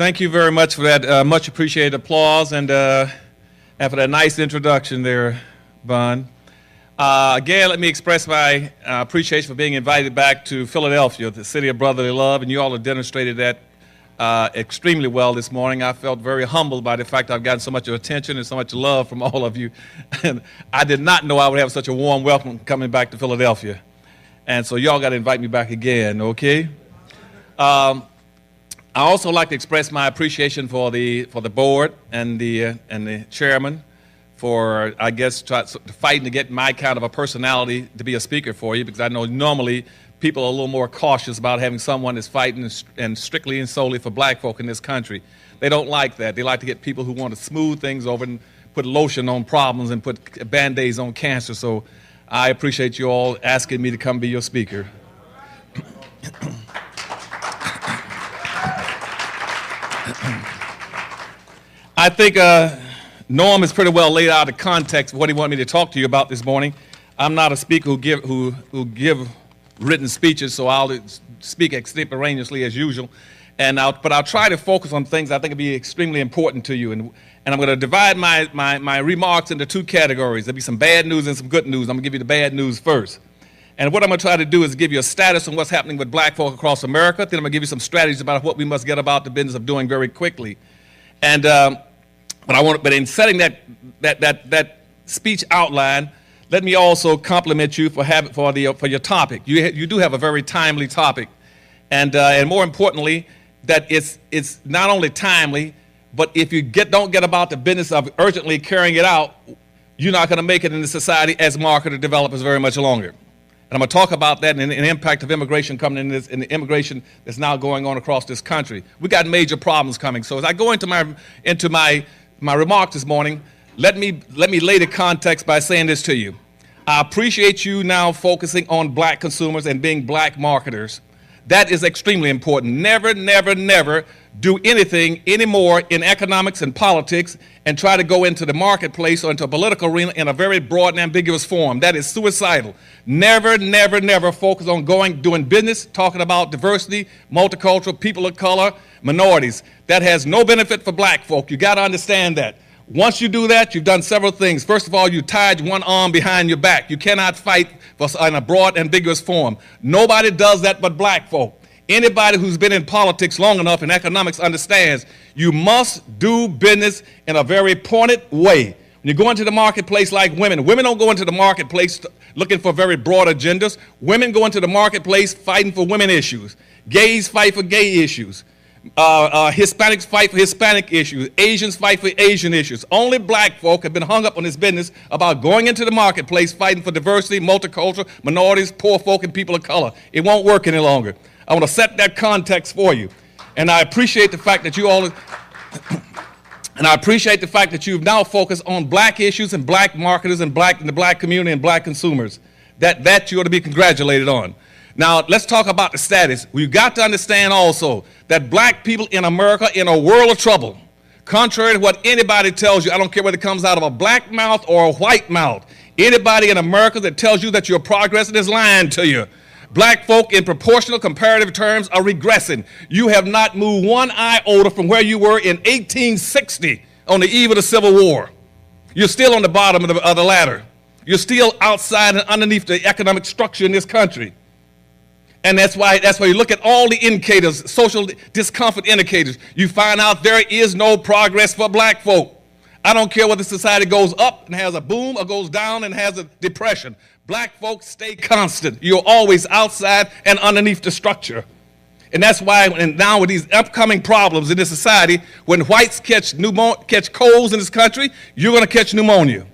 Thank you very much for that much appreciated applause and for that nice introduction there, Bun. Again, let me express my appreciation for being invited back to Philadelphia, the city of brotherly love, and you all have demonstrated that extremely well this morning. I felt very humbled by the fact I've gotten so much attention and so much love from all of you. And I did not know I would have such a warm welcome coming back to Philadelphia. And so y'all got to invite me back again, okay? I also like to express my appreciation for the board and the chairman for, I guess, fighting to get my kind of a personality to be a speaker for you, because I know normally people are a little more cautious about having someone that's fighting and strictly and solely for black folk in this country. They don't like that. They like to get people who want to smooth things over and put lotion on problems and put Band-Aids on cancer. So I appreciate you all asking me to come be your speaker. I think Norm has pretty well laid out the context of what he wanted me to talk to you about this morning. I'm not a speaker who give written speeches, so I'll speak extemporaneously as usual. But I'll try to focus on things I think will be extremely important to you. And I'm going to divide my remarks into two categories. There'll be some bad news and some good news. I'm going to give you the bad news first. And what I'm going to try to do is give you a status on what's happening with black folk across America. Then I'm going to give you some strategies about what we must get about the business of doing very quickly. And but in setting that speech outline, let me also compliment you for your topic. You do have a very timely topic, and more importantly, that it's not only timely, but if you don't get about the business of urgently carrying it out, you're not going to make it in the society as market or developers very much longer. And I'm going to talk about that and the impact of immigration coming in this, and the immigration that's now going on across this country. We got major problems coming. So as I go into my remarks this morning, let me lay the context by saying this to you. I appreciate you now focusing on black consumers and being black marketers. That is extremely important. Never, never, never do anything anymore in economics and politics and try to go into the marketplace or into a political arena in a very broad and ambiguous form. That is suicidal. Never, never, never focus on doing business, talking about diversity, multicultural, people of color, minorities. That has no benefit for black folk. You got to understand that. Once you do that, you've done several things. First of all, you tied one arm behind your back. You cannot fight in a broad, ambiguous form. Nobody does that but black folk. Anybody who's been in politics long enough and economics understands you must do business in a very pointed way. When you go into the marketplace like women don't go into the marketplace looking for very broad agendas. Women go into the marketplace fighting for women issues. Gays fight for gay issues. Hispanics fight for Hispanic issues. Asians fight for Asian issues. Only black folk have been hung up on this business about going into the marketplace fighting for diversity, multicultural, minorities, poor folk, and people of color. It won't work any longer. I want to set that context for you. And I appreciate the fact that you've now focused on black issues and black marketers and the black community and black consumers. That you ought to be congratulated on. Now, let's talk about the status. We've got to understand also that black people in America are in a world of trouble. Contrary to what anybody tells you, I don't care whether it comes out of a black mouth or a white mouth, anybody in America that tells you that you're progressing is lying to you. Black folk in proportional comparative terms are regressing. You have not moved one iota from where you were in 1860 on the eve of the Civil War. You're still on the bottom of the ladder. You're still outside and underneath the economic structure in this country. And that's why you look at all the indicators, social discomfort indicators, you find out there is no progress for black folk. I don't care whether society goes up and has a boom or goes down and has a depression. Black folks stay constant. You're always outside and underneath the structure. And that's why now with these upcoming problems in this society, when whites catch colds in this country, you're going to catch pneumonia.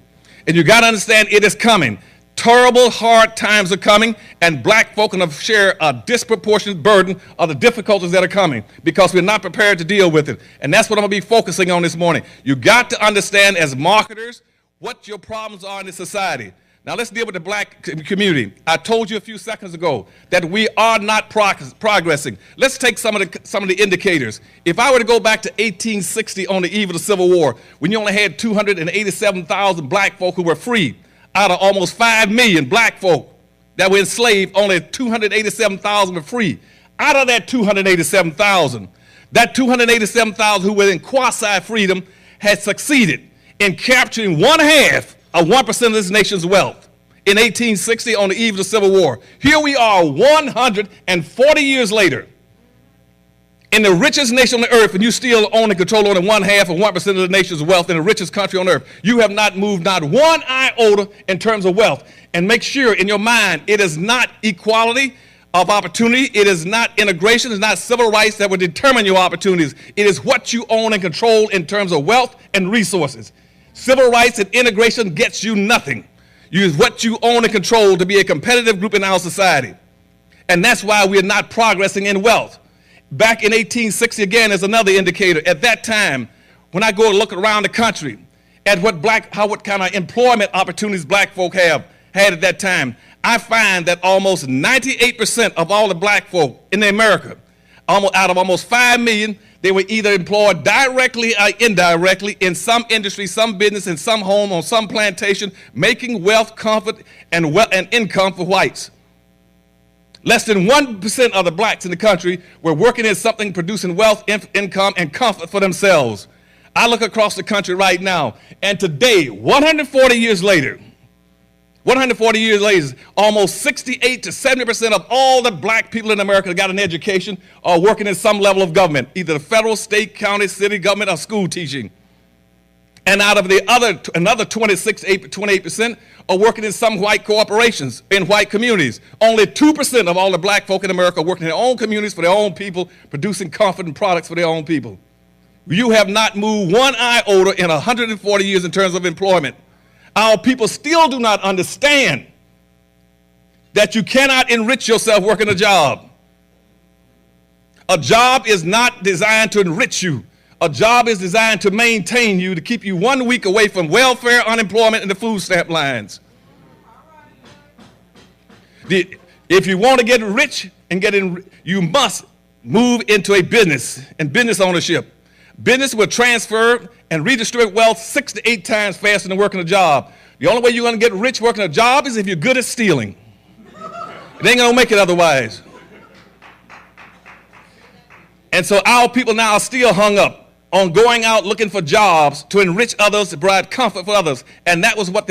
And you got to understand it is coming. Terrible, hard times are coming, and black folk are going to share a disproportionate burden of the difficulties that are coming because we're not prepared to deal with it. And that's what I'm going to be focusing on this morning. You got to understand as marketers what your problems are in this society. Now let's deal with the black community. I told you a few seconds ago that we are not progressing. Let's take some of the indicators. If I were to go back to 1860 on the eve of the Civil War, when you only had 287,000 black folk who were free, out of almost 5 million black folk that were enslaved, only 287,000 were free. Out of that 287,000, That 287,000 who were in quasi-freedom had succeeded in capturing 1/2 of 1% of this nation's wealth in 1860 on the eve of the Civil War. Here we are 140 years later in the richest nation on the earth, and you still own and control only 1/2 of 1% of the nation's wealth in the richest country on earth. You have not moved not one iota in terms of wealth. And make sure in your mind, it is not equality of opportunity. It is not integration. It's not civil rights that will determine your opportunities. It is what you own and control in terms of wealth and resources. Civil rights and integration gets you nothing. Use what you own and control to be a competitive group in our society. And that's why we are not progressing in wealth. Back in 1860, again, is another indicator. At that time, when I go look around the country at what kind of employment opportunities black folk had at that time, I find that almost 98% of all the black folk in America, out of almost 5 million, they were either employed directly or indirectly in some industry, some business, in some home, on some plantation, making wealth, comfort, and income for whites. Less than 1% of the blacks in the country were working in something producing wealth, income, and comfort for themselves. I look across the country right now, and today, 140 years later, almost 68 to 70% of all the black people in America that got an education are working in some level of government, either the federal, state, county, city government, or school teaching. And out of the another 26 to 28% are working in some white corporations, in white communities. Only 2% of all the black folk in America are working in their own communities for their own people, producing comfort and products for their own people. You have not moved one iota in 140 years in terms of employment. Our people still do not understand that you cannot enrich yourself working a job. A job is not designed to enrich you. A job is designed to maintain you, to keep you 1 week away from welfare, unemployment, and the food stamp lines. If you want to get rich and you must move into a business and business ownership. Business will transfer and redistribute wealth 6 to 8 times faster than working a job. The only way you're going to get rich working a job is if you're good at stealing. It ain't going to make it otherwise. And so our people now are still hung up on going out looking for jobs to enrich others, to provide comfort for others. And that's what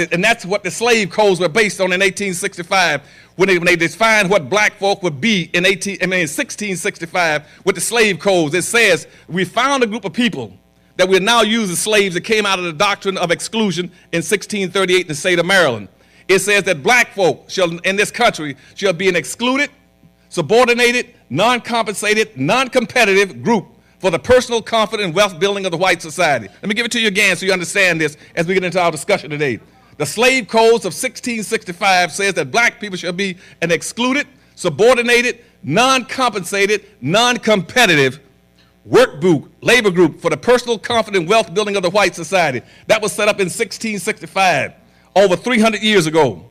the slave codes were based on in 1865, when they defined what black folk would be in 1665 with the slave codes. It says, we found a group of people that we now use as slaves that came out of the doctrine of exclusion in 1638 in the state of Maryland. It says that black folk in this country shall be an excluded, subordinated, non-compensated, non-competitive group for the personal comfort and wealth building of the white society. Let me give it to you again so you understand this as we get into our discussion today. The slave codes of 1665 says that black people shall be an excluded, subordinated, non-compensated, non-competitive labor group for the personal comfort and wealth building of the white society. That was set up in 1665, over 300 years ago.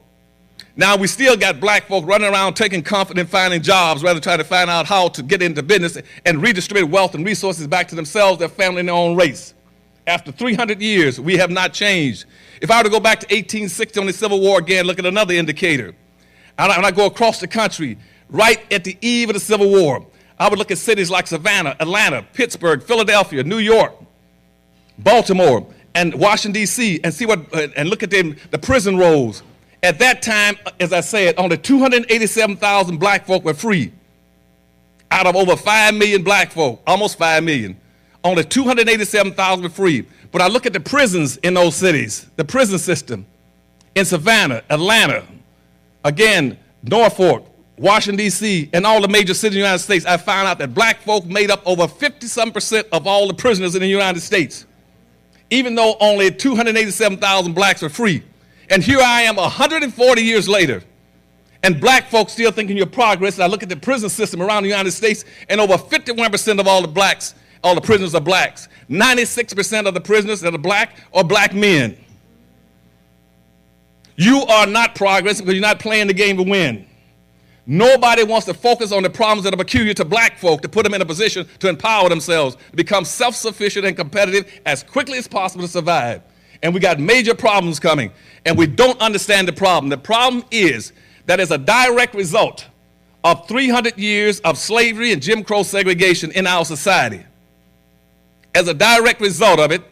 Now we still got black folk running around taking comfort in finding jobs rather than trying to find out how to get into business and redistribute wealth and resources back to themselves, their family, and their own race. After 300 years, we have not changed. If I were to go back to 1860 on the Civil War again, look at another indicator. And I go across the country, right at the eve of the Civil War, I would look at cities like Savannah, Atlanta, Pittsburgh, Philadelphia, New York, Baltimore, and Washington, D.C., and look at the prison rolls. At that time, as I said, only 287,000 black folk were free. Out of over 5 million black folk, almost 5 million, only 287,000 were free. But I look at the prisons in those cities, the prison system in Savannah, Atlanta, again, Norfolk, Washington, D.C., and all the major cities in the United States, I found out that black folk made up over 50-some% of all the prisoners in the United States, even though only 287,000 blacks were free. And here I am 140 years later, and black folks still thinking you're progress. And I look at the prison system around the United States, and over 51% of all the prisoners are blacks. 96% of the prisoners that are black are black men. You are not progressing because you're not playing the game to win. Nobody wants to focus on the problems that are peculiar to black folk to put them in a position to empower themselves, to become self-sufficient and competitive as quickly as possible to survive. And we got major problems coming, and we don't understand the problem. The problem is that as a direct result of 300 years of slavery and Jim Crow segregation in our society, as a direct result of it,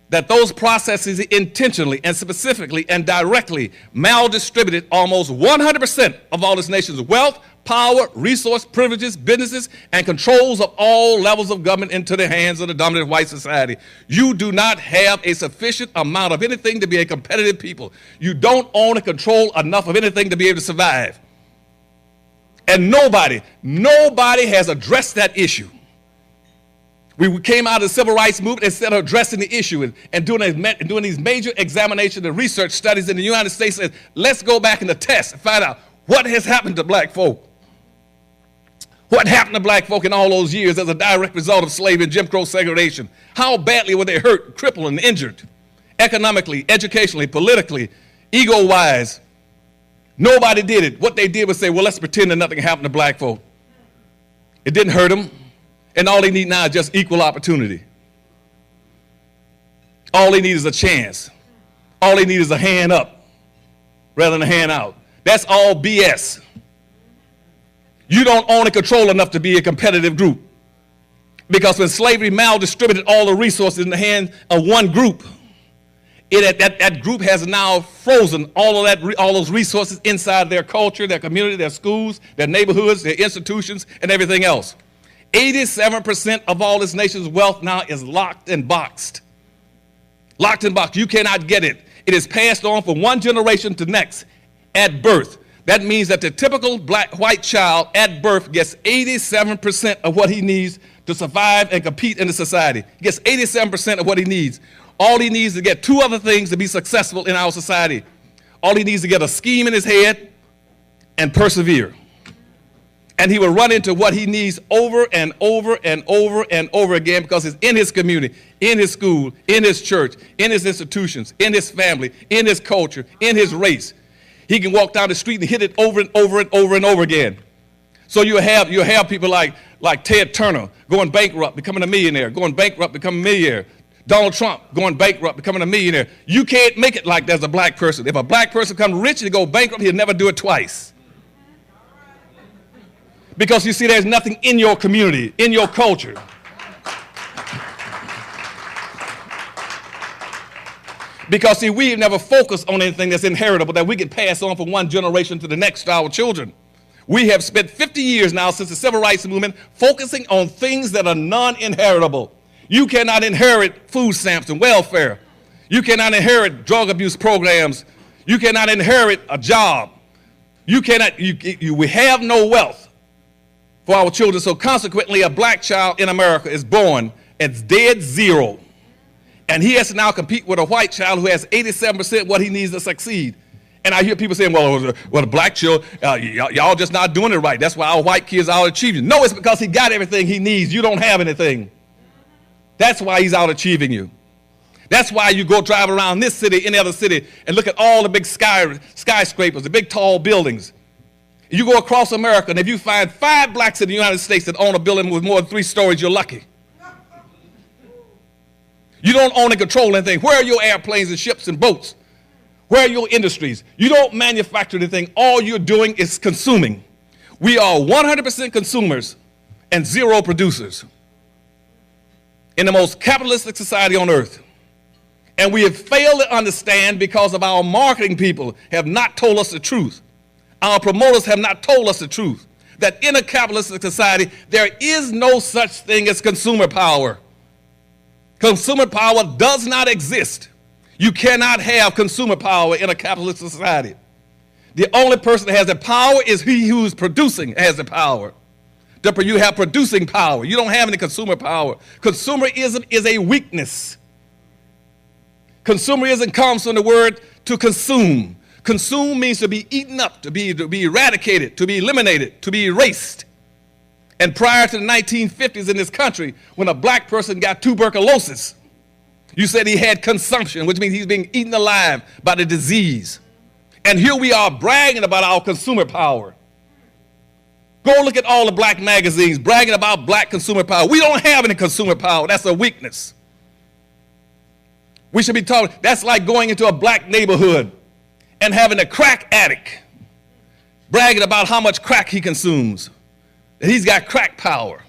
that those processes intentionally and specifically and directly maldistributed almost 100% of all this nation's wealth, power, resource, privileges, businesses, and controls of all levels of government into the hands of the dominant white society. You do not have a sufficient amount of anything to be a competitive people. You don't own and control enough of anything to be able to survive. And nobody has addressed that issue. We came out of the civil rights movement instead of addressing the issue and doing these major examinations and research studies in the United States. Says, let's go back in the test and find out what has happened to black folk. What happened to black folk in all those years as a direct result of slavery and Jim Crow segregation? How badly were they hurt, crippled, and injured? Economically, educationally, politically, ego-wise. Nobody did it. What they did was say, well, let's pretend that nothing happened to black folk. It didn't hurt them. And all they need now is just equal opportunity. All they need is a chance. All they need is a hand up rather than a hand out. That's all BS. You don't own and control enough to be a competitive group. Because when slavery maldistributed all the resources in the hands of one group, that group has now frozen all those resources inside their culture, their community, their schools, their neighborhoods, their institutions, and everything else. 87% of all this nation's wealth now is locked and boxed. Locked and boxed. You cannot get it. It is passed on from one generation to next at birth. That means that the typical white child at birth gets 87% of what he needs to survive and compete in the society. He gets 87% of what he needs. All he needs to get two other things to be successful in our society. All he needs to get a scheme in his head and persevere. And he will run into what he needs over and over and over and over again because it's in his community, in his school, in his church, in his institutions, in his family, in his culture, in his race. He can walk down the street and hit it over and over and over and over again. So you have people like Ted Turner going bankrupt, becoming a millionaire, going bankrupt, becoming a millionaire. Donald Trump going bankrupt, becoming a millionaire. You can't make it like that as a black person. If a black person becomes rich and go bankrupt, he'll never do it twice. Because you see, there's nothing in your community, in your culture. Because see, we've never focused on anything that's inheritable that we can pass on from one generation to the next to our children. We have spent 50 years now since the civil rights movement focusing on things that are non-inheritable. You cannot inherit food stamps and welfare. You cannot inherit drug abuse programs. You cannot inherit a job. We have no wealth for our children, so consequently a black child in America is born at dead zero. And he has to now compete with a white child who has 87% what he needs to succeed. And I hear people saying, well, the black children, y'all just not doing it right. That's why our white kids are out achieving. No, it's because he got everything he needs. You don't have anything. That's why he's out achieving you. That's why you go drive around this city, any other city, and look at all the big skyscrapers, the big tall buildings. You go across America, and if you find 5 blacks in the United States that own a building with more than 3 stories, you're lucky. You don't own and control anything. Where are your airplanes and ships and boats? Where are your industries? You don't manufacture anything. All you're doing is consuming. We are 100% consumers and 0 producers in the most capitalistic society on earth. And we have failed to understand because of our marketing people have not told us the truth. Our promoters have not told us the truth, that in a capitalistic society, there is no such thing as consumer power. Consumer power does not exist. You cannot have consumer power in a capitalist society. The only person that has the power is he who's producing has the power. You have producing power. You don't have any consumer power. Consumerism is a weakness. Consumerism comes from the word to consume. Consume means to be eaten up, to be eradicated, to be eliminated, to be erased. And prior to the 1950s in this country, when a black person got tuberculosis, you said he had consumption, which means he's being eaten alive by the disease. And here we are bragging about our consumer power. Go look at all the black magazines bragging about black consumer power. We don't have any consumer power. That's a weakness. We should be talking, that's like going into a black neighborhood and having a crack addict bragging about how much crack he consumes, that he's got crack power.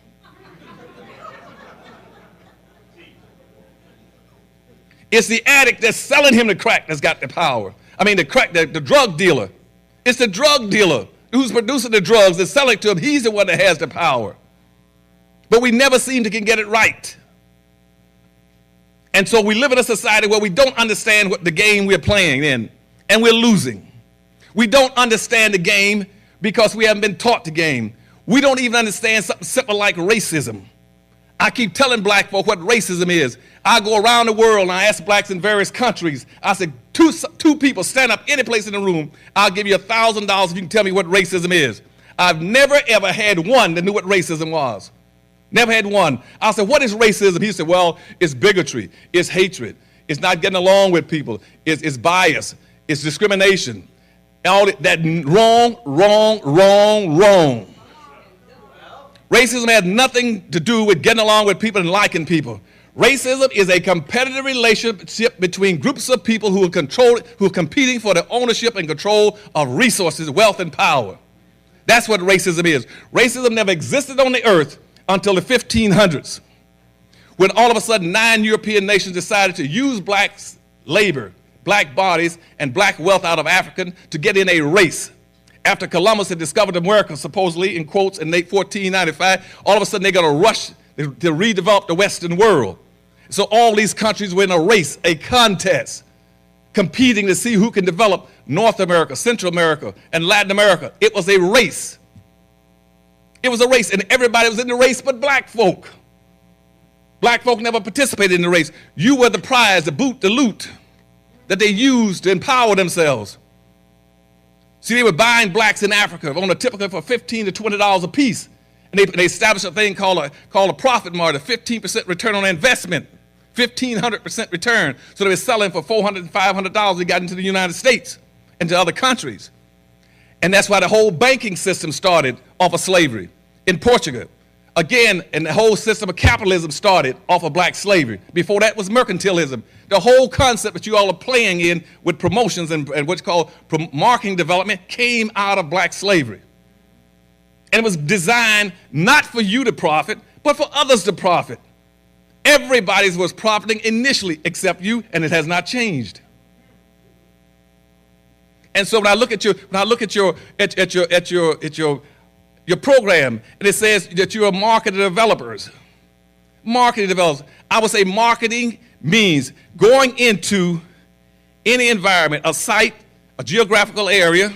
It's the addict that's selling him the crack that's got the power. I mean, the drug dealer. It's the drug dealer who's producing the drugs that's selling it to him. He's the one that has the power. But we never seem to can get it right. And so we live in a society where we don't understand what the game we're playing in, and we're losing. We don't understand the game because we haven't been taught the game. We don't even understand something simple like racism. I keep telling black folk what racism is. I go around the world and I ask blacks in various countries. I said, two people stand up any place in the room. I'll give you $1,000 if you can tell me what racism is. I've never ever had one that knew what racism was. Never had one. I said, what is racism? He said, well, it's bigotry. It's hatred. It's not getting along with people. It's bias. It's discrimination. All that wrong. Racism has nothing to do with getting along with people and liking people. Racism is a competitive relationship between groups of people who are competing for the ownership and control of resources, wealth, and power. That's what racism is. Racism never existed on the earth until the 1500s, when all of a sudden 9 European nations decided to use black labor, black bodies, and black wealth out of Africa to get in a race. After Columbus had discovered America, supposedly, in quotes, in 1495, all of a sudden they got a rush to redevelop the Western world. So all these countries were in a race, a contest, competing to see who can develop North America, Central America, and Latin America. It was a race. It was a race, and everybody was in the race but black folk. Black folk never participated in the race. You were the prize, the boot, the loot that they used to empower themselves. See, they were buying blacks in Africa on a typical for $15 to $20 a piece. And they established a thing called a profit margin, a 15% return on investment, 1,500% return. So they were selling for $400 and $500. They got into the United States and to other countries. And that's why the whole banking system started off of slavery in Portugal. Again, and the whole system of capitalism started off of black slavery. Before that was mercantilism. The whole concept that you all are playing in with promotions and what's called marketing development came out of black slavery. And it was designed not for you to profit, but for others to profit. Everybody was profiting initially except you, and it has not changed. And so when I look at your program, and it says that you are marketing developers. Marketing developers. I would say marketing means going into any environment, a site, a geographical area,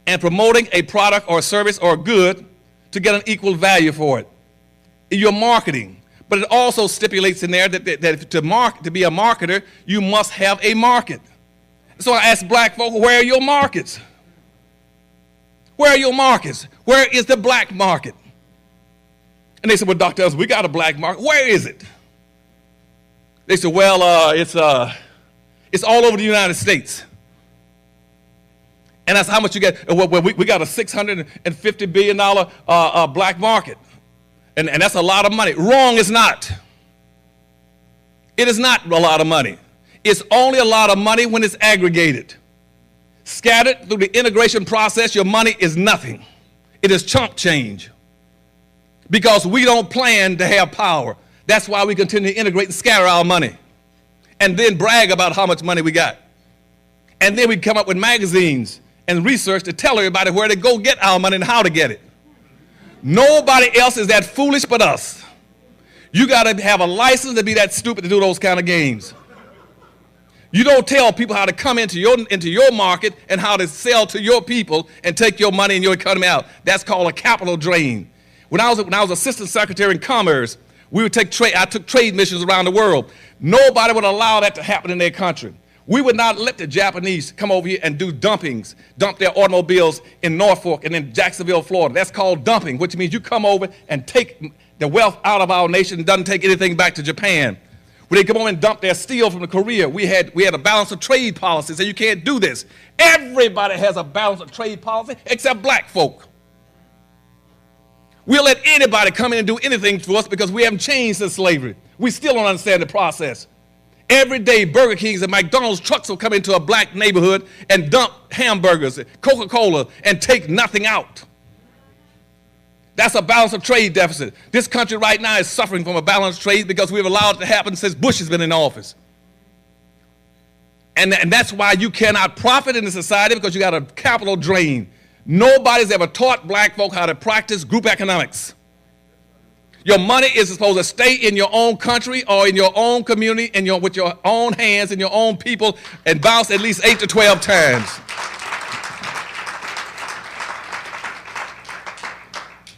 and promoting a product or a service or a good to get an equal value for it. You're marketing. But it also stipulates in there that to be a marketer, you must have a market. So I asked black folk, where are your markets? Where are your markets? Where is the black market? And they said, well, Dr. Ellis, we got a black market. Where is it? They said, well, it's all over the United States. And that's how much you get. Well, we got a $650 billion black market. And that's a lot of money. Wrong, it's not. It is not a lot of money. It's only a lot of money when it's aggregated. Scattered through the integration process, your money is nothing. It is chump change. Because we don't plan to have power. That's why we continue to integrate and scatter our money. And then brag about how much money we got. And then we come up with magazines and research to tell everybody where to go get our money and how to get it. Nobody else is that foolish but us. You got to have a license to be that stupid to do those kind of games. You don't tell people how to come into your market and how to sell to your people and take your money and your economy out. That's called a capital drain. When I was assistant secretary in commerce, I took trade missions around the world. Nobody would allow that to happen in their country. We would not let the Japanese come over here and do dumpings, dump their automobiles in Norfolk and in Jacksonville, Florida. That's called dumping, which means you come over and take the wealth out of our nation and doesn't take anything back to Japan. When they come over and dump their steel from Korea, we had a balance of trade policy, so you can't do this. Everybody has a balance of trade policy except black folk. We'll let anybody come in and do anything to us because we haven't changed since slavery. We still don't understand the process. Every day, Burger Kings and McDonald's trucks will come into a black neighborhood and dump hamburgers, Coca-Cola, and take nothing out. That's a balance of trade deficit. This country right now is suffering from a balance of trade because we've allowed it to happen since Bush has been in office. And that's why you cannot profit in the society, because you got a capital drain. Nobody's ever taught black folk how to practice group economics. Your money is supposed to stay in your own country or in your own community and with your own hands and your own people and bounce at least 8 to 12 times.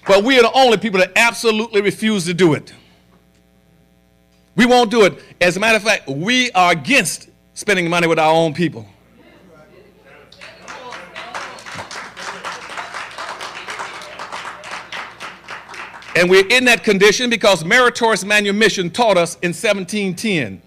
But we are the only people that absolutely refuse to do it. We won't do it. As a matter of fact, we are against spending money with our own people. And we're in that condition because meritorious manumission taught us in 1710.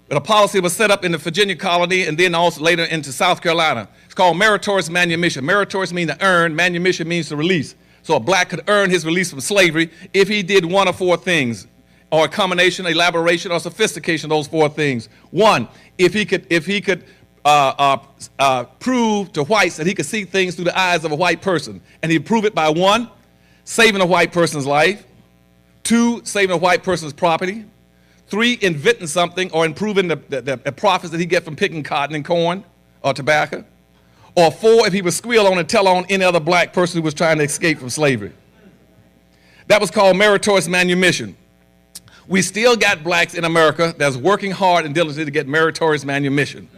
But a policy was set up in the Virginia colony and then also later into South Carolina. It's called meritorious manumission. Meritorious means to earn, manumission means to release. So a black could earn his release from slavery if he did one of four things, or a combination, elaboration, or sophistication of those four things. One, if he could prove to whites that he could see things through the eyes of a white person. And he'd prove it by one, saving a white person's life. Two, saving a white person's property. Three, inventing something or improving the profits that he get from picking cotton and corn or tobacco. Or four, if he would squeal on and tell on any other black person who was trying to escape from slavery. That was called meritorious manumission. We still got blacks in America that's working hard and diligently to get meritorious manumission.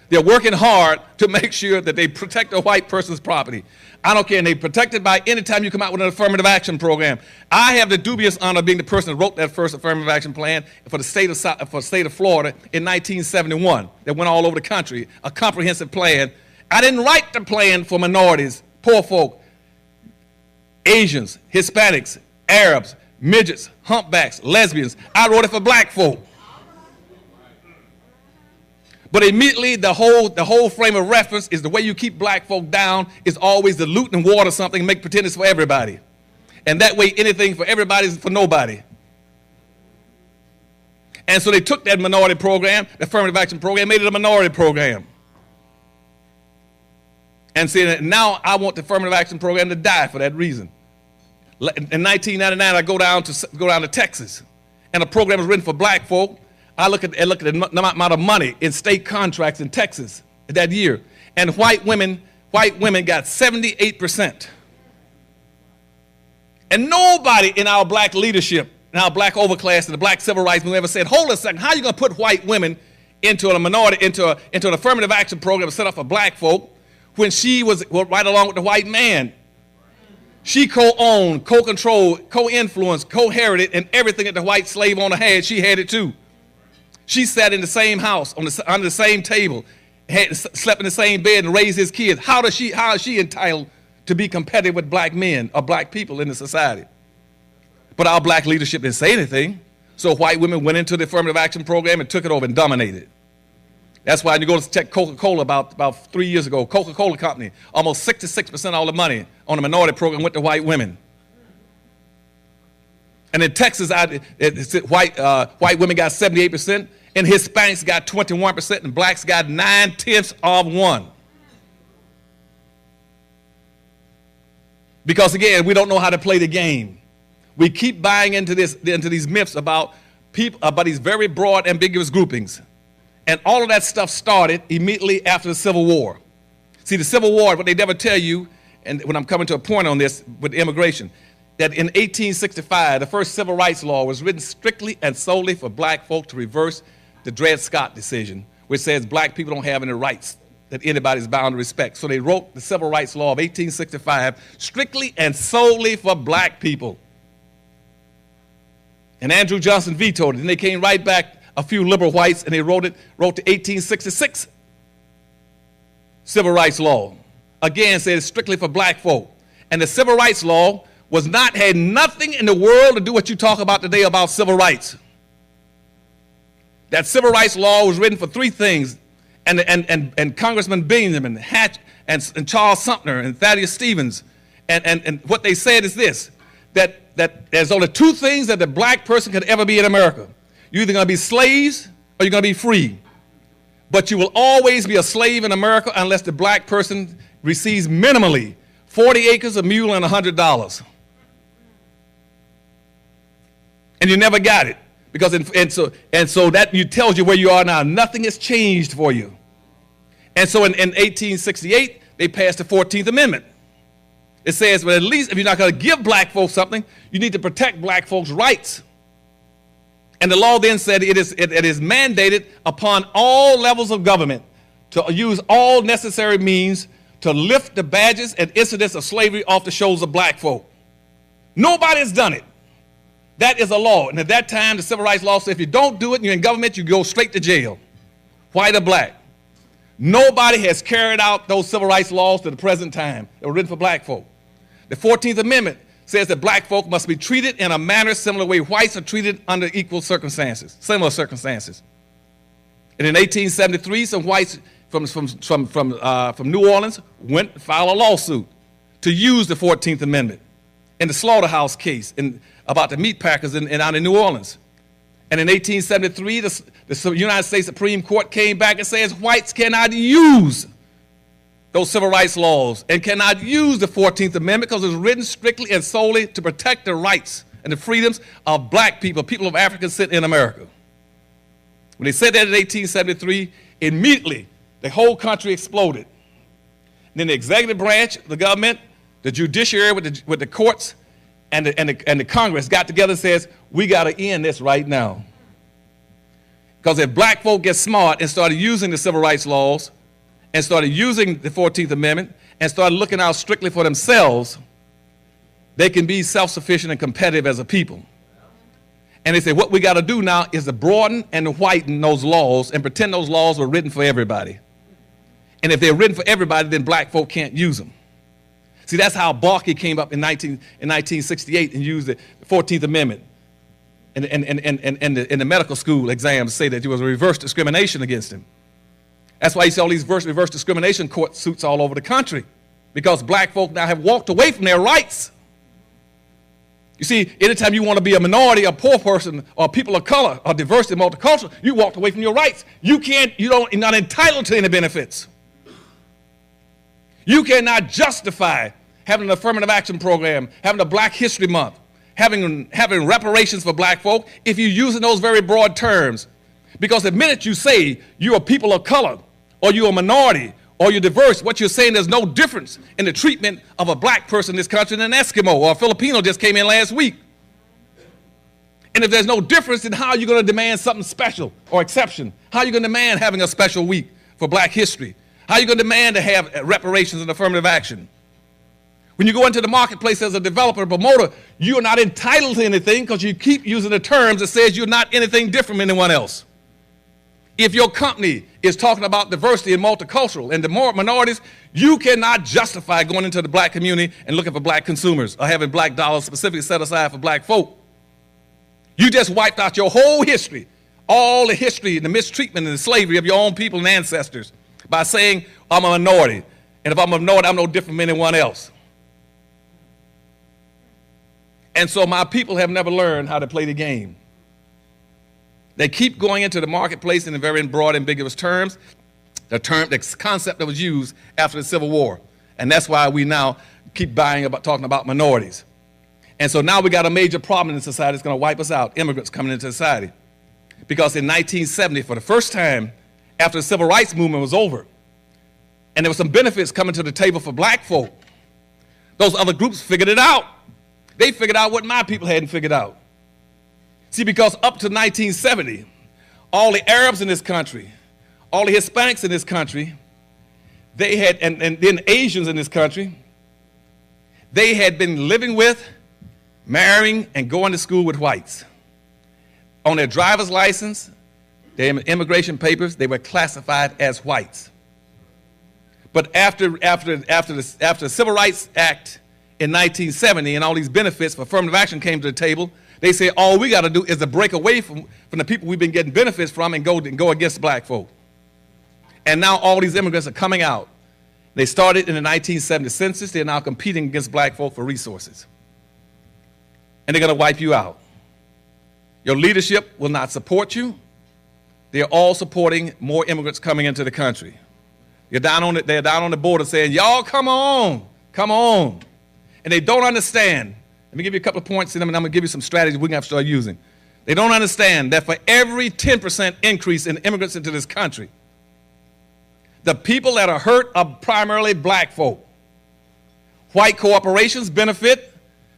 They're working hard to make sure that they protect a white person's property. I don't care, and they protect it by any time you come out with an affirmative action program. I have the dubious honor of being the person that wrote that first affirmative action plan for the state of Florida in 1971 that went all over the country, a comprehensive plan. I didn't write the plan for minorities, poor folk, Asians, Hispanics, Arabs, midgets, humpbacks, lesbians. I wrote it for black folk. But immediately the whole frame of reference is the way you keep black folk down is always dilute and water something and make pretend it's for everybody. And that way anything for everybody is for nobody. And so they took that minority program, the affirmative action program, made it a minority program. And said, now I want the affirmative action program to die for that reason. In 1999, I go down to Texas, and the program was written for black folk. I look at the amount of money in state contracts in Texas that year, and white women got 78%. And nobody in our black leadership, in our black overclass, and the black civil rights movement ever said, hold a second, how are you going to put white women into a minority, into an affirmative action program set up for black folk when she was right along with the white man? She co-owned, co-controlled, co-influenced, co-herited, and everything that the white slave owner had, she had it too. She sat in the same house, under the same table, slept in the same bed and raised his kids. How is she entitled to be competitive with black men or black people in the society? But our black leadership didn't say anything. So white women went into the affirmative action program and took it over and dominated it. That's why you go to check Coca-Cola about 3 years ago, Coca-Cola company, almost 66% of all the money on the minority program went to white women. And in Texas, white women got 78%, and Hispanics got 21%, and blacks got 0.9%. Because again, we don't know how to play the game. We keep buying into these myths about people, about these very broad, ambiguous groupings. And all of that stuff started immediately after the Civil War. See, the Civil War, what they never tell you, and when I'm coming to a point on this with immigration, that in 1865, the first civil rights law was written strictly and solely for black folk to reverse the Dred Scott decision, which says black people don't have any rights that anybody's bound to respect. So they wrote the Civil Rights Law of 1865 strictly and solely for black people. And Andrew Johnson vetoed it, and they came right back, a few liberal whites, and they wrote the 1866 Civil Rights Law. Again, said it's strictly for black folk. And the Civil Rights Law had nothing in the world to do what you talk about today about civil rights. That Civil Rights Law was written for three things, and Congressman Benjamin Hatch and Charles Sumner and Thaddeus Stevens, and what they said is this, that there's only two things that the black person could ever be in America. You're either going to be slaves or you're going to be free. But you will always be a slave in America unless the black person receives minimally 40 acres, a mule, and $100. And you never got it Because and so that tells you where you are now. Nothing has changed for you. And so in 1868, they passed the 14th Amendment. It says, well, at least if you're not going to give black folks something, you need to protect black folks' rights. And the law then said it is mandated upon all levels of government to use all necessary means to lift the badges and incidents of slavery off the shoulders of black folk. Nobody has done it. That is a law. And at that time, the civil rights law said if you don't do it and you're in government, you go straight to jail, white or black. Nobody has carried out those civil rights laws to the present time that were written for black folk. The 14th Amendment says that black folk must be treated in a manner similar to the way whites are treated under equal circumstances, similar circumstances. And in 1873, some whites from New Orleans went and filed a lawsuit to use the 14th Amendment in the slaughterhouse case about the meat packers out in New Orleans. And in 1873, the United States Supreme Court came back and says whites cannot use those civil rights laws and cannot use the 14th Amendment because it was written strictly and solely to protect the rights and the freedoms of black people, people of African descent in America. When they said that in 1873, immediately the whole country exploded. And then the executive branch of the government, the judiciary with the courts, and the Congress got together and says, we got to end this right now. Because if black folk get smart and started using the civil rights laws and started using the 14th Amendment and started looking out strictly for themselves, they can be self-sufficient and competitive as a people. And they say what we got to do now is to broaden and to whiten those laws and pretend those laws were written for everybody. And if they're written for everybody, then black folk can't use them. See, that's how Barkey came up in 1968 and used the 14th Amendment. And the medical school exams say that there was a reverse discrimination against him. That's why you see all these reverse discrimination court suits all over the country, because black folk now have walked away from their rights. You see, anytime you want to be a minority, a poor person, or people of color, or diversity, multicultural, you walked away from your rights. You're not entitled to any benefits. You cannot justify having an affirmative action program, having a Black History Month, having reparations for black folk if you're using those very broad terms. Because the minute you say you're a people of color, or you're a minority, or you're diverse, what you're saying, there's no difference in the treatment of a black person in this country than an Eskimo or a Filipino just came in last week. And if there's no difference, then how are you going to demand something special or exception? How are you going to demand having a special week for black history? How are you going to demand to have reparations and affirmative action? When you go into the marketplace as a developer or promoter, you're not entitled to anything because you keep using the terms that says you're not anything different from anyone else. If your company is talking about diversity and multicultural and the minorities, you cannot justify going into the black community and looking for black consumers or having black dollars specifically set aside for black folk. You just wiped out your whole history, all the history and the mistreatment and the slavery of your own people and ancestors by saying, I'm a minority. And if I'm a minority, I'm no different from anyone else. And so my people have never learned how to play the game. They keep going into the marketplace in very broad, ambiguous terms, the concept that was used after the Civil War. And that's why we now keep talking about minorities. And so now we got a major problem in society that's going to wipe us out, immigrants coming into society. Because in 1970, for the first time, after the Civil Rights Movement was over, and there were some benefits coming to the table for black folk, those other groups figured it out. They figured out what my people hadn't figured out. See, because up to 1970, all the Arabs in this country, all the Hispanics in this country, they had, and then Asians in this country, they had been living with, marrying, and going to school with whites. On their driver's license, their immigration papers, they were classified as whites. But after the Civil Rights Act in 1970 and all these benefits for affirmative action came to the table, they say all we got to do is to break away from the people we've been getting benefits from and go against black folk. And now all these immigrants are coming out. They started in the 1970 census. They're now competing against black folk for resources. And they're going to wipe you out. Your leadership will not support you. They're all supporting more immigrants coming into the country. They're down on the border saying, y'all come on, come on. And they don't understand. Let me give you a couple of points to them, and I'm going to give you some strategies we're going to have to start using. They don't understand that for every 10% increase in immigrants into this country, the people that are hurt are primarily black folk. White corporations benefit,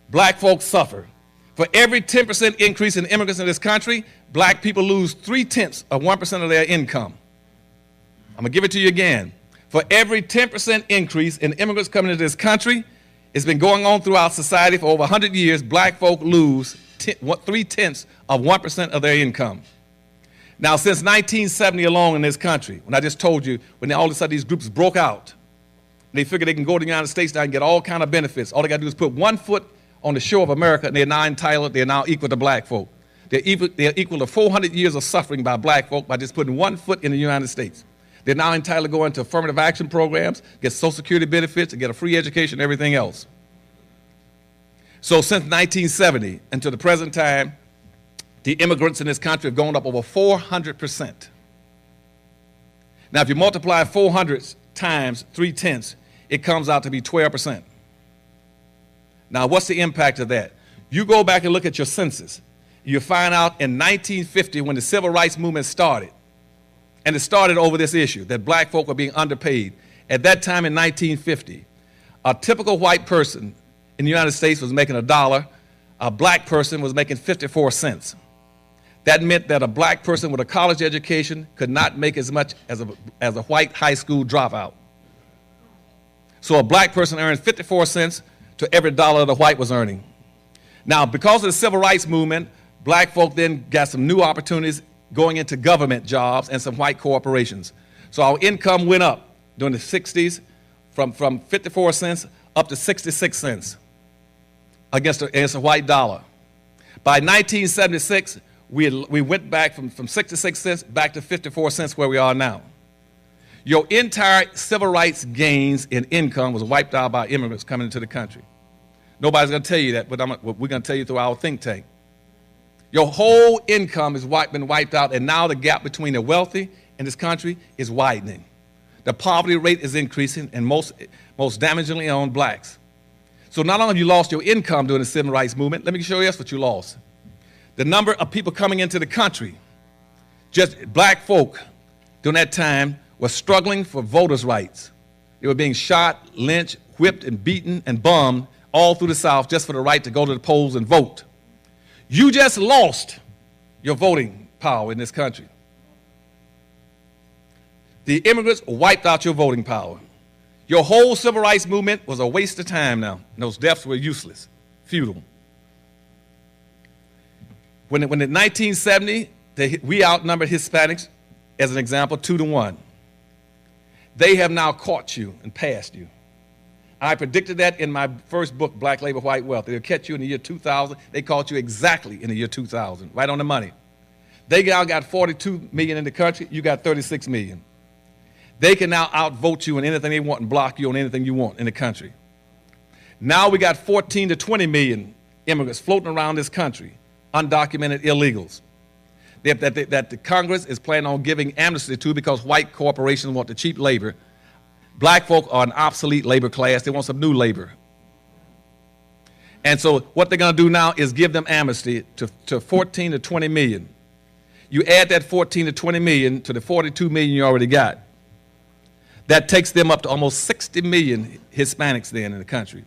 black folks suffer. For every 10% increase in immigrants in this country, black people lose 0.3% of their income. I'm gonna give it to you again. For every 10% increase in immigrants coming into this country, it's been going on throughout society for over 100 years, black folk lose 0.3% of their income. Now, since 1970 alone in this country, when I just told you, when all of a sudden these groups broke out, they figured they can go to the United States now and get all kind of benefits. All they got to do is put one foot on the shore of America, and they're now entitled, they're now equal to black folk. They're equal to 400 years of suffering by black folk by just putting one foot in the United States. They're now entitled to go into affirmative action programs, get Social Security benefits, and get a free education and everything else. So since 1970 until the present time, the immigrants in this country have gone up over 400%. Now, if you multiply 400 times 0.3, it comes out to be 12%. Now, what's the impact of that? You go back and look at your census. You find out in 1950 when the civil rights movement started, and it started over this issue that black folk were being underpaid. At that time in 1950, a typical white person in the United States was making $1. A black person was making 54 cents. That meant that a black person with a college education could not make as much as a white high school dropout. So a black person earned 54 cents to every dollar the white was earning. Now, because of the civil rights movement, black folk then got some new opportunities going into government jobs and some white corporations. So our income went up during the 60s from 54 cents up to 66 cents against a white dollar. By 1976, we went back from 66 cents back to 54 cents where we are now. Your entire civil rights gains in income was wiped out by immigrants coming into the country. Nobody's going to tell you that, but we're going to tell you through our think tank. Your whole income has been wiped out, and now the gap between the wealthy in this country is widening. The poverty rate is increasing, and most damagingly on blacks. So not only have you lost your income during the civil rights movement, let me show you else what you lost. The number of people coming into the country, just black folk during that time, were struggling for voters' rights. They were being shot, lynched, whipped, and beaten, and bombed all through the South just for the right to go to the polls and vote. You just lost your voting power in this country. The immigrants wiped out your voting power. Your whole civil rights movement was a waste of time now. And those deaths were useless, futile. When in 1970, we outnumbered Hispanics, as an example, 2-1. They have now caught you and passed you. I predicted that in my first book, Black Labor, White Wealth. They'll catch you in the year 2000. They caught you exactly in the year 2000, right on the money. They now got 42 million in the country. You got 36 million. They can now outvote you on anything they want and block you on anything you want in the country. Now we got 14 to 20 million immigrants floating around this country, undocumented illegals, that the Congress is planning on giving amnesty to because white corporations want the cheap labor. Black folk are an obsolete labor class. They want some new labor. And so what they're going to do now is give them amnesty to 14 to 20 million. You add that 14 to 20 million to the 42 million you already got. That takes them up to almost 60 million Hispanics then in the country.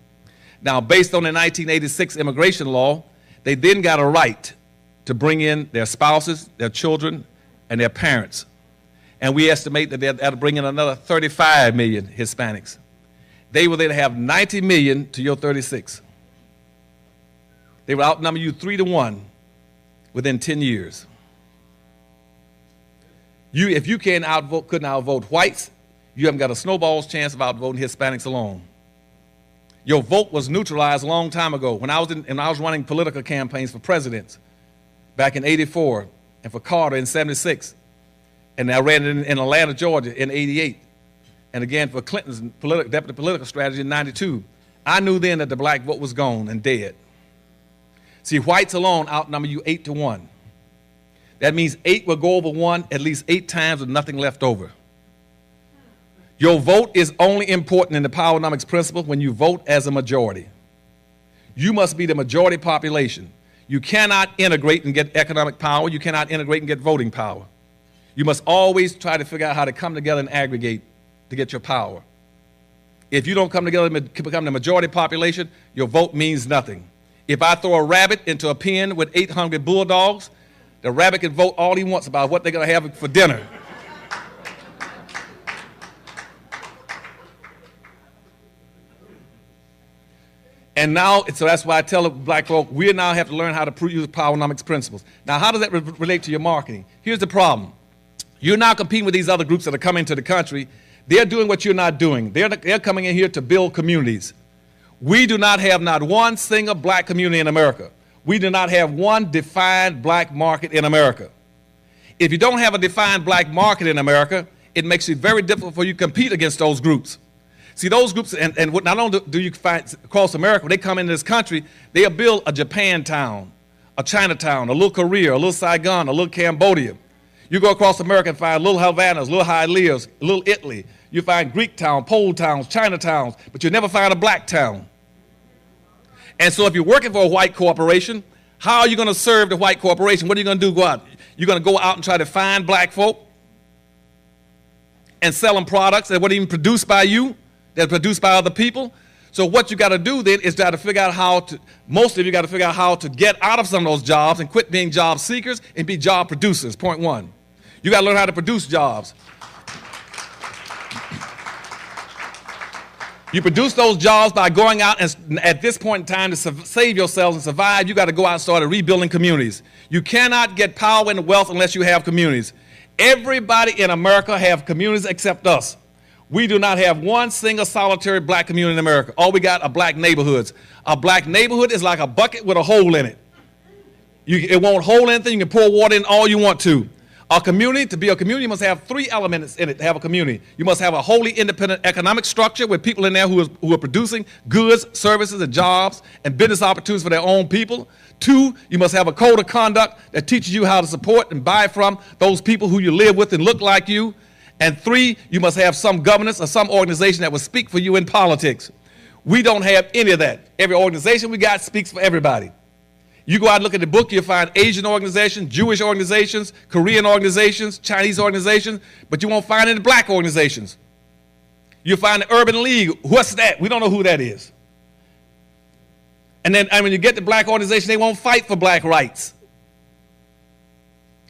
Now, based on the 1986 immigration law, they then got a right to bring in their spouses, their children, and their parents. And we estimate that that'll bring in another 35 million Hispanics. They will then have 90 million to your 36. They will outnumber you 3-1 within 10 years. If you couldn't outvote whites, you haven't got a snowball's chance of outvoting Hispanics alone. Your vote was neutralized a long time ago. When I was running political campaigns for presidents back in '84 and for Carter in '76, and I ran it in Atlanta, Georgia in '88, and again for Clinton's deputy political strategy in '92, I knew then that the black vote was gone and dead. See, whites alone outnumber you 8-1. That means 8 will go over 1 at least 8 times with nothing left over. Your vote is only important in the powernomics principle when you vote as a majority. You must be the majority population. You cannot integrate and get economic power. You cannot integrate and get voting power. You must always try to figure out how to come together and aggregate to get your power. If you don't come together and become the majority population, your vote means nothing. If I throw a rabbit into a pen with 800 bulldogs, the rabbit can vote all he wants about what they're going to have for dinner. And now, so that's why I tell black folk, we now have to learn how to use powernomics principles. Now, how does that relate to your marketing? Here's the problem. You're now competing with these other groups that are coming to the country. They're doing what you're not doing. They're coming in here to build communities. We do not have not one single black community in America. We do not have one defined black market in America. If you don't have a defined black market in America, it makes it very difficult for you to compete against those groups. See, those groups, and not only do you find across America, when they come into this country, they'll build a Japantown, a Chinatown, a little Korea, a little Saigon, a little Cambodia. You go across America and find little Havanas, little Hialeahs, little Italy. You find Greek town, Pole towns, Chinatowns, but you never find a black town. And so if you're working for a white corporation, how are you going to serve the white corporation? What are you going to do? Go out. You're going to go out and try to find black folk and sell them products that weren't even produced by you, that are produced by other people. So what you got to do then is try to figure out how to, most of you got to figure out how to get out of some of those jobs and quit being job seekers and be job producers, point one. You got to learn how to produce jobs. You produce those jobs by going out and at this point in time to save yourselves and survive, you got to go out and start rebuilding communities. You cannot get power and wealth unless you have communities. Everybody in America have communities except us. We do not have one single solitary black community in America. All we got are black neighborhoods. A black neighborhood is like a bucket with a hole in it. It won't hold anything. You can pour water in all you want to. A community, to be a community, must have three elements in it to have a community. You must have a wholly independent economic structure with people in there who are producing goods, services, and jobs and business opportunities for their own people. Two, you must have a code of conduct that teaches you how to support and buy from those people who you live with and look like you. And three, you must have some governance or some organization that will speak for you in politics. We don't have any of that. Every organization we got speaks for everybody. You go out and look at the book, you'll find Asian organizations, Jewish organizations, Korean organizations, Chinese organizations, but you won't find any black organizations. You'll find the Urban League. What's that? We don't know who that is. And then when you get the black organization, they won't fight for black rights.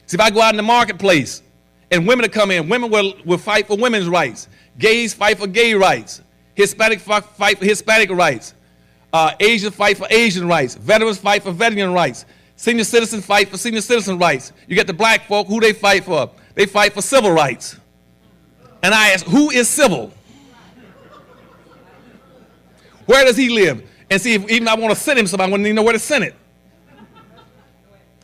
See, if I go out in the marketplace and women will come in, women will fight for women's rights. Gays fight for gay rights. Hispanic fight for Hispanic rights. Asians fight for Asian rights. Veterans fight for veteran rights. Senior citizens fight for senior citizen rights. You get the black folk, who they fight for? They fight for civil rights. And I ask, who is civil? Where does he live? And see, if even I want to send him somebody, I wouldn't even know where to send it.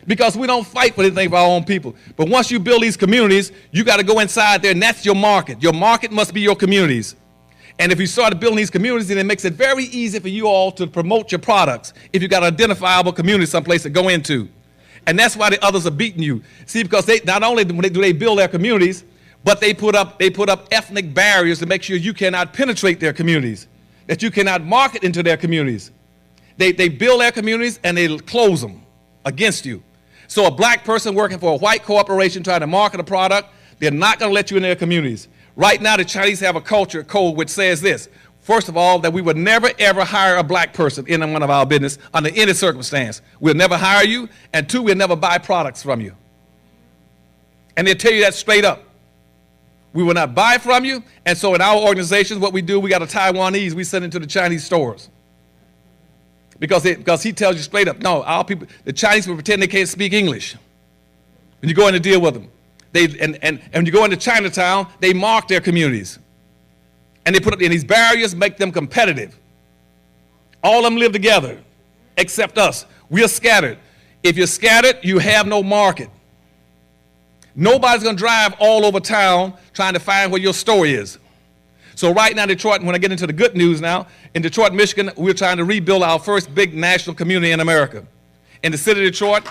Because we don't fight for anything for our own people. But once you build these communities, you got to go inside there, and that's your market. Your market must be your communities. And if you start building these communities, then it makes it very easy for you all to promote your products if you got an identifiable community someplace to go into. And that's why the others are beating you. See, because they not only do they build their communities, but they put up ethnic barriers to make sure you cannot penetrate their communities, that you cannot market into their communities. They build their communities and they close them against you. So a black person working for a white corporation trying to market a product, they're not going to let you in their communities. Right now, the Chinese have a culture code which says this. First of all, that we would never, ever hire a black person in one of our business under any circumstance. We'll never hire you. And two, we'll never buy products from you. And they'll tell you that straight up. We will not buy from you. And so in our organizations, what we do, we got a Taiwanese we send into the Chinese stores. Because he tells you straight up, no, our people, the Chinese will pretend they can't speak English when you go in to deal with them. And when you go into Chinatown, they mark their communities. And they put up in these barriers, make them competitive. All of them live together, except us. We are scattered. If you're scattered, you have no market. Nobody's going to drive all over town trying to find where your store is. So right now, Detroit, when I get into the good news now, in Detroit, Michigan, we're trying to rebuild our first big national community in America. In the city of Detroit,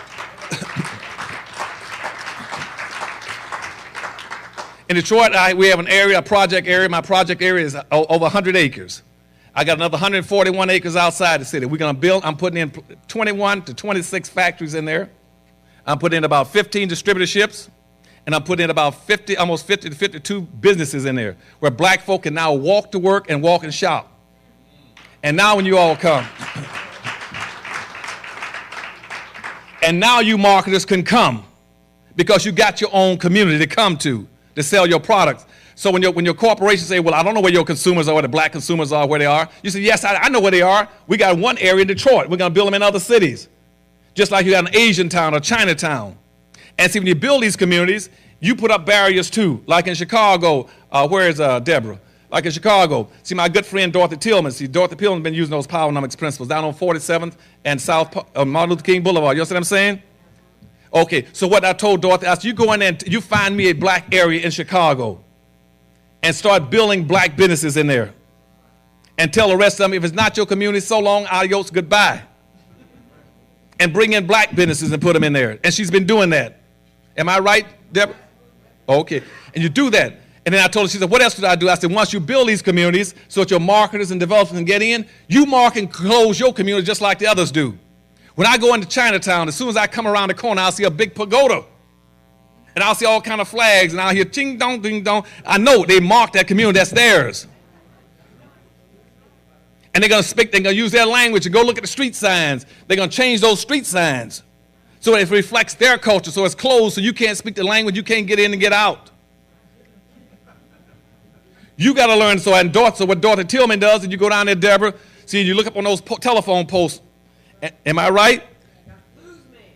we have an area, a project area. My project area is over 100 acres. I got another 141 acres outside the city. We're going to build, I'm putting in 21 to 26 factories in there. I'm putting in about 15 distributorships, and I'm putting in about 50, almost 50 to 52 businesses in there, where black folk can now walk to work and walk and shop. And now when you all come, and now you marketers can come, because you got your own community to come to sell your products. So when your corporations say, well, I don't know where your consumers are, where the black consumers are, where they are, you say, yes, I know where they are. We got one area in Detroit. We're going to build them in other cities. Just like you got an Asian town or Chinatown. And see, when you build these communities, you put up barriers too. Like in Chicago, where is Deborah? Like in Chicago, see my good friend Dorothy Tillman. See, Dorothy Tillman's been using those Powernomics principles down on 47th and South Martin Luther King Boulevard. You know what I'm saying? Okay, so what I told Dorothy, I said, you go in there and you find me a black area in Chicago and start building black businesses in there. And tell the rest of them, if it's not your community, so long, adios, goodbye. And bring in black businesses and put them in there. And she's been doing that. Am I right, Deborah? Okay. And you do that. And then I told her, she said, what else did I do? I said, once you build these communities so that your marketers and developers can get in, you mark and close your community just like the others do. When I go into Chinatown, as soon as I come around the corner, I'll see a big pagoda. And I'll see all kind of flags, and I'll hear ching dong, ding dong. I know they marked that community, that's theirs. And they're going to speak, they're going to use their language and go look at the street signs. They're going to change those street signs so it reflects their culture, so it's closed, so you can't speak the language, you can't get in and get out. You got to learn, so what Dorothy Tillman does, and you go down there, Deborah, see, you look up on those telephone posts. Am I right?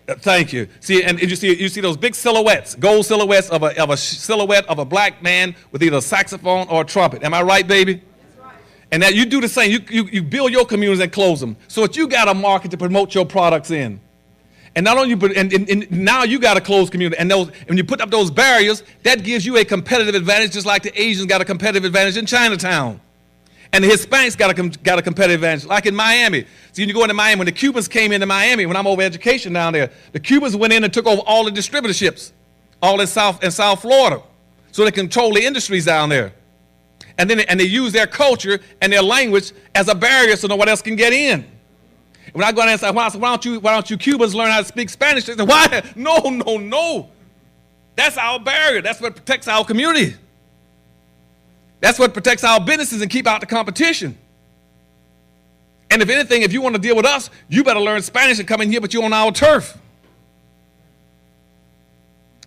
Thank you. See, and you see those big silhouettes, gold silhouettes of a silhouette of a black man with either a saxophone or a trumpet. Am I right, baby? That's right. And that you do the same. You build your communities and close them. So that you got a market to promote your products in. And not only and now you got a closed community. And when you put up those barriers, that gives you a competitive advantage, just like the Asians got a competitive advantage in Chinatown. And the Hispanics got a competitive advantage, like in Miami. See, when you go into Miami, when the Cubans came into Miami, when I'm over education down there, the Cubans went in and took over all the distributorships, all in South Florida, so they control the industries down there. And they use their culture and their language as a barrier so no one else can get in. When I go down there and say, why don't you Cubans learn how to speak Spanish? They say, why? No. That's our barrier. That's what protects our community. That's what protects our businesses and keep out the competition. And if anything, if you want to deal with us, you better learn Spanish and come in here, but you're on our turf.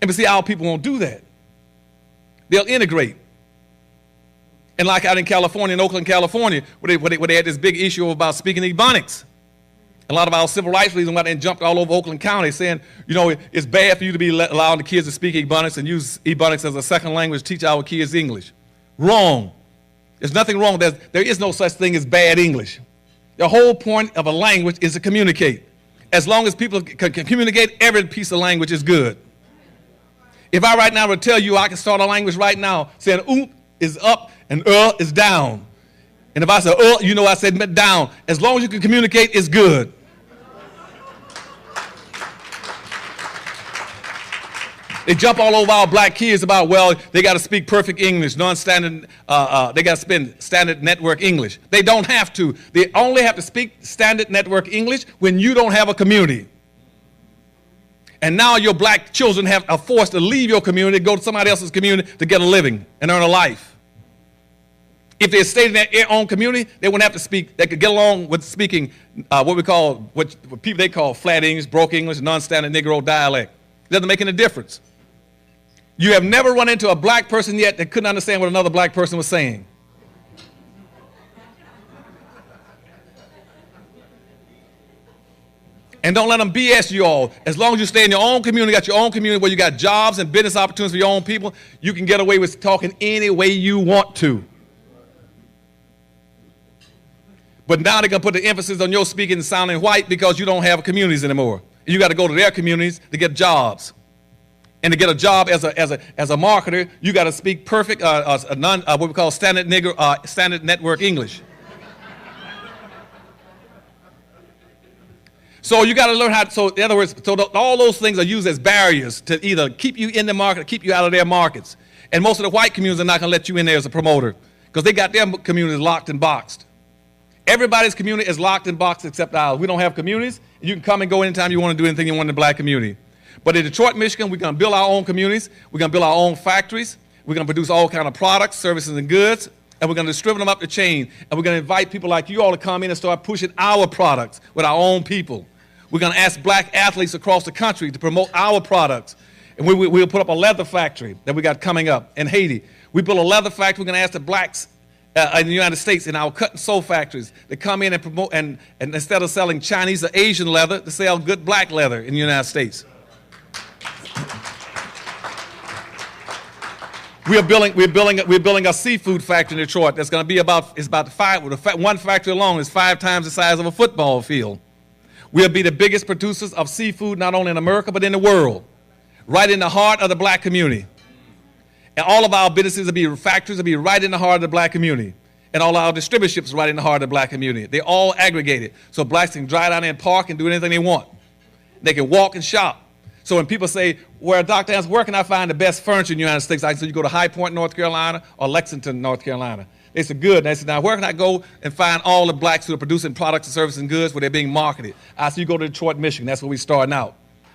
And but see, our people won't do that. They'll integrate. And like out in California, in Oakland, California, where they had this big issue about speaking Ebonics. A lot of our civil rights leaders went out and jumped all over Oakland County saying, you know, it's bad for you to be allowing the kids to speak Ebonics and use Ebonics as a second language to teach our kids English. Wrong. There's nothing wrong. There is no such thing as bad English. The whole point of a language is to communicate. As long as people can communicate, every piece of language is good. If I right now would tell you I can start a language right now saying oop is up and is down. And if I say you know I said down. As long as you can communicate, it's good. They jump all over our black kids about, well, they got to speak perfect English, non-standard, they got to spend standard network English. They don't have to. They only have to speak standard network English when you don't have a community. And now your black children are forced to leave your community, go to somebody else's community to get a living and earn a life. If they stayed in their own community, they wouldn't have to speak. They could get along with speaking what people they call flat English, broke English, non-standard Negro dialect. It doesn't make any difference. You have never run into a black person yet that couldn't understand what another black person was saying. And don't let them BS you all. As long as you stay in your own community, got your own community where you got jobs and business opportunities for your own people, you can get away with talking any way you want to. But now they're going to put the emphasis on your speaking and sounding white because you don't have communities anymore. You got to go to their communities to get jobs. And to get a job as a marketer, you got to speak perfect, what we call standard network English. So you got to learn how. So in other words, all those things are used as barriers to either keep you in the market or keep you out of their markets. And most of the white communities are not going to let you in there as a promoter because they got their communities locked and boxed. Everybody's community is locked in boxes except ours. We don't have communities. You can come and go anytime you want to do anything you want in the black community. But in Detroit, Michigan, we're going to build our own communities. We're going to build our own factories. We're going to produce all kinds of products, services, and goods. And we're going to distribute them up the chain. And we're going to invite people like you all to come in and start pushing our products with our own people. We're going to ask black athletes across the country to promote our products. And we'll put up a leather factory that we got coming up in Haiti. We built a leather factory. We're going to ask the blacks in the United States in our cut and sew factories to come in and promote, and instead of selling Chinese or Asian leather, to sell good black leather in the United States. We're building a seafood factory in Detroit that's going to be one factory alone is 5 times the size of a football field. We'll be the biggest producers of seafood not only in America but in the world, right in the heart of the black community. And all of our businesses will be factories will be right in the heart of the black community. And all our distributorships right in the heart of the black community. They're all aggregated. So blacks can drive down there and park and do anything they want. They can walk and shop. So when people say, well, Dr. Hans, where can I find the best furniture in the United States? I say, you go to High Point, North Carolina, or Lexington, North Carolina. They said, good. And I said, now where can I go and find all the blacks who are producing products and services and goods where they're being marketed? I said, you go to Detroit, Michigan. That's where we're starting out.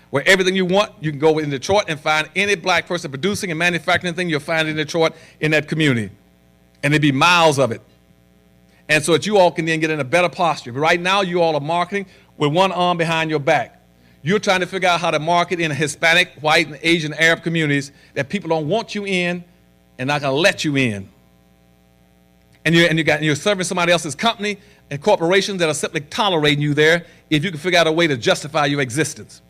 Where everything you want, you can go in Detroit and find any black person producing and manufacturing anything you'll find in Detroit in that community. And there'd be miles of it. And so that you all can then get in a better posture. But right now, you all are marketing with one arm behind your back. You're trying to figure out how to market in Hispanic, white, and Asian Arab communities that people don't want you in and not going to let you in. And you're serving somebody else's company and corporations that are simply tolerating you there if you can figure out a way to justify your existence.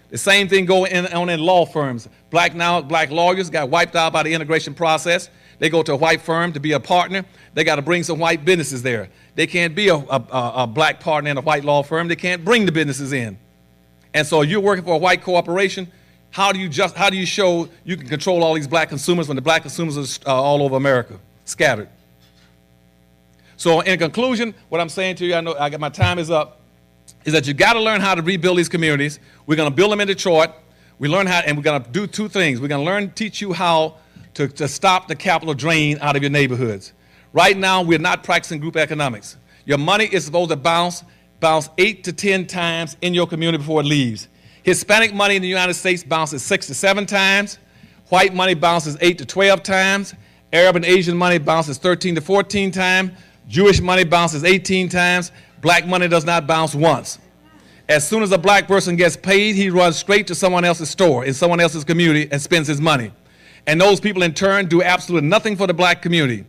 The same thing going on in law firms. Black lawyers got wiped out by the integration process. They go to a white firm to be a partner. They got to bring some white businesses there. They can't be a black partner in a white law firm. They can't bring the businesses in. And so you're working for a white corporation. How do you show you can control all these black consumers when the black consumers are all over America, scattered? So in conclusion, what I'm saying to you, I know my time is up, is that you got to learn how to rebuild these communities. We're going to build them in Detroit. We learn how, and we're going to do 2 things. We're going to teach you how to stop the capital drain out of your neighborhoods. Right now, we're not practicing group economics. Your money is supposed to bounce 8 to 10 times in your community before it leaves. Hispanic money in the United States bounces 6 to 7 times. White money bounces 8 to 12 times. Arab and Asian money bounces 13 to 14 times. Jewish money bounces 18 times. Black money does not bounce once. As soon as a black person gets paid, he runs straight to someone else's store in someone else's community and spends his money. And those people in turn do absolutely nothing for the black community.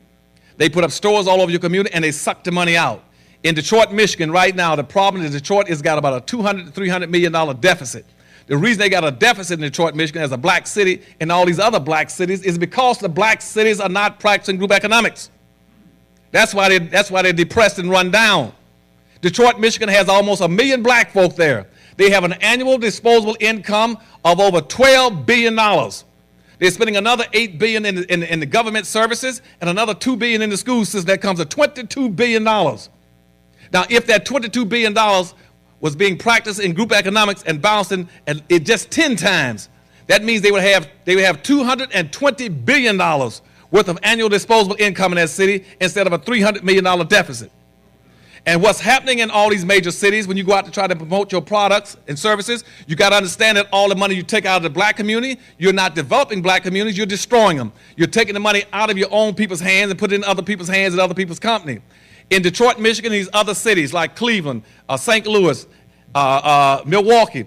They put up stores all over your community and they suck the money out. In Detroit, Michigan, right now, the problem is Detroit has got about a $200 to $300 million deficit. The reason they got a deficit in Detroit, Michigan, as a black city and all these other black cities is because the black cities are not practicing group economics. That's why they're depressed and run down. Detroit, Michigan has almost 1 million black folk there. They have an annual disposable income of over $12 billion. They're spending another $8 billion in the government services and another $2 billion in the school system. That comes to $22 billion. Now, if that $22 billion was being practiced in group economics and bouncing at it just 10 times, that means they would have $220 billion worth of annual disposable income in that city instead of a $300 million deficit. And what's happening in all these major cities when you go out to try to promote your products and services, you got to understand that all the money you take out of the black community, you're not developing black communities, you're destroying them. You're taking the money out of your own people's hands and putting it in other people's hands and other people's company. In Detroit, Michigan, these other cities like Cleveland, St. Louis, Milwaukee,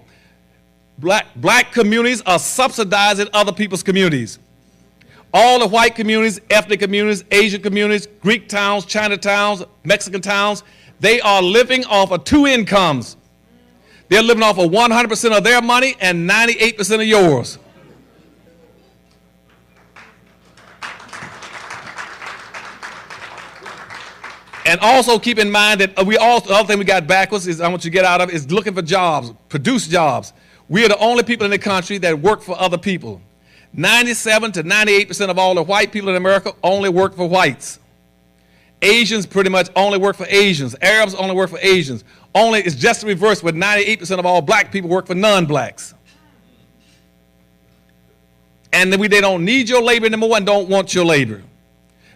black communities are subsidizing other people's communities. All the white communities, ethnic communities, Asian communities, Greek towns, China towns, Mexican towns, they are living off of 2 incomes. They're living off of 100% of their money and 98% of yours. And also keep in mind that the other thing we got backwards is I want you to get out of is looking for jobs, produce jobs. We are the only people in the country that work for other people. 97 to 98% of all the white people in America only work for whites. Asians pretty much only work for Asians. Arabs only work for Asians. It's just the reverse, where 98% of all black people work for non-blacks. And they don't need your labor anymore and don't want your labor.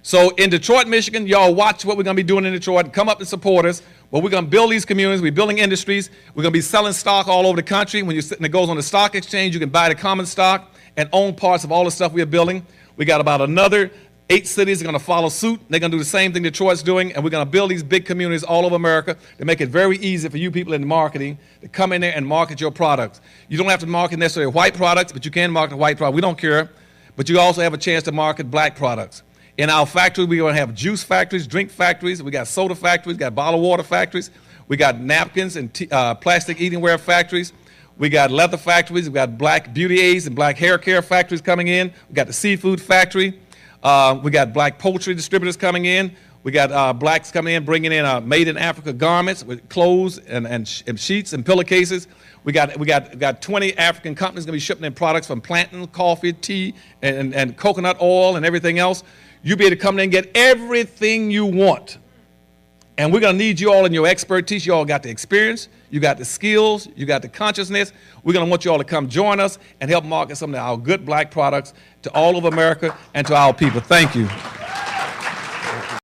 So in Detroit, Michigan, y'all watch what we're going to be doing in Detroit. Come up and support us. Well, we're going to build these communities. We're building industries. We're going to be selling stock all over the country. When it goes on the stock exchange, you can buy the common stock and own parts of all the stuff we are building. We got about another 8 cities that are going to follow suit. They're going to do the same thing Detroit's doing, and we're going to build these big communities all over America to make it very easy for you people in marketing to come in there and market your products. You don't have to market necessarily white products, but you can market white products. We don't care. But you also have a chance to market black products. In our factory, we're going to have juice factories, drink factories. We got soda factories. We got bottled water factories. We got napkins and plastic eatingware factories. We got leather factories. We got black beauty aids and black hair care factories coming in. We got the seafood factory. We got black poultry distributors coming in. We got blacks coming in, bringing in made in Africa garments with clothes and sheets and pillowcases. We got 20 African companies going to be shipping in products from plantain, coffee, tea, and coconut oil and everything else. You'll be able to come in and get everything you want. And we're going to need you all in your expertise. You all got the experience. You got the skills. You got the consciousness. We're going to want you all to come join us and help market some of our good black products to all of America and to our people. Thank you.